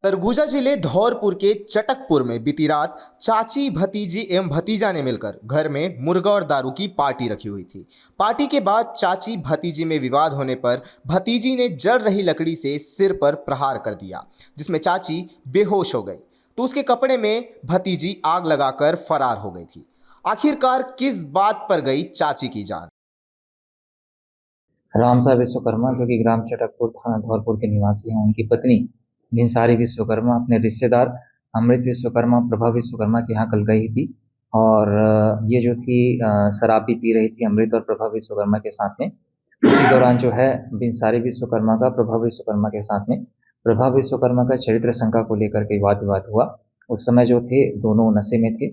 सरगुजा जिले धौरपुर के चटकपुर में बीती रात चाची भतीजी एवं भतीजा ने मिलकर घर में मुर्गा और दारू की पार्टी रखी हुई थी। पार्टी के बाद चाची भतीजी में विवाद होने पर भतीजी ने जल रही लकड़ी से सिर पर प्रहार कर दिया, जिसमें चाची बेहोश हो गई तो उसके कपड़े में भतीजी आग लगाकर फरार हो गई थी। आखिरकार किस बात पर गई चाची की जान? रामसा विश्वकर्मा जो कि ग्राम चटकपुर थाना धौरपुर के निवासी हैं, उनकी पत्नी भिनसारी विश्वकर्मा अपने रिश्तेदार अमृत विश्वकर्मा, प्रभा विश्वकर्मा के यहाँ कल गई थी। और ये जो थी शराब भी पी रही थी अमृत और प्रभा विश्वकर्मा के साथ में। उसी दौरान जो है भिनसारी विश्वकर्मा का प्रभा विश्वकर्मा के साथ में प्रभा विश्वकर्मा का चरित्र शंका को लेकर के वाद विवाद हुआ। उस समय जो थे दोनों नशे में थे।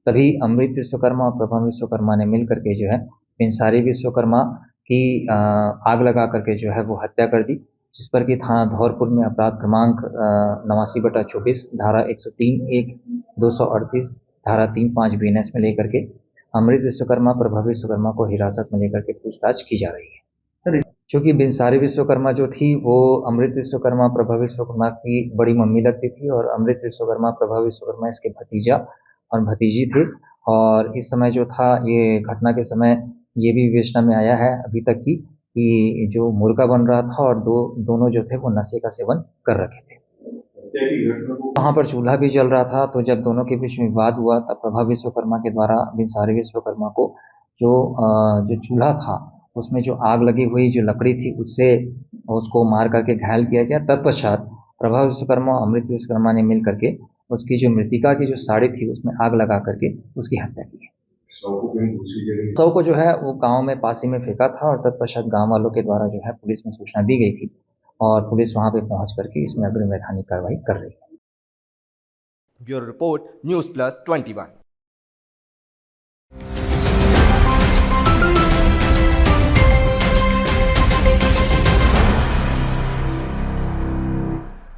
तभी अमृत विश्वकर्मा और प्रभा विश्वकर्मा ने मिल करके जो है भिनसारी विश्वकर्मा की आग लगा करके जो है वो हत्या कर दी, जिस पर कि थाना धौरपुर में अपराध क्रमांक 89/24 धारा 103(1), 238, धारा 35 बीएनएस में लेकर के अमृत विश्वकर्मा, प्रभा विश्वकर्मा को हिरासत में लेकर के पूछताछ की जा रही है। चूंकि भिनसारी विश्वकर्मा जो थी वो अमृत विश्वकर्मा, प्रभा विश्वकर्मा की बड़ी मम्मी लगती थी और अमृत विश्वकर्मा, प्रभा विश्वकर्मा इसके भतीजा और भतीजी थे। और इस समय जो था ये घटना के समय ये भी विवेचना में आया है अभी तक की कि जो मुर्गा बन रहा था और दोनों जो थे वो नशे का सेवन कर रखे थे। वहाँ पर चूल्हा भी जल रहा था, तो जब दोनों के बीच में विवाद हुआ तब प्रभा विश्वकर्मा के द्वारा भिनसारी विश्वकर्मा को जो चूल्हा था उसमें जो आग लगी हुई जो लकड़ी थी उससे उसको मार करके घायल किया गया। तत्पश्चात प्रभा विश्वकर्मा और अमृत विश्वकर्मा ने मिल करके उसकी जो मृतिका की जो साड़ी थी उसमें आग लगा करके उसकी हत्या की। शव को जो है वो गांव में पासी में फेंका था और तत्पश्चात गांव वालों के द्वारा जो है पुलिस में सूचना दी गई थी और पुलिस वहां पे पहुंच करके इसमें अग्रिम वैधानिक कार्रवाई कर रही है। Bureau report, news plus 21।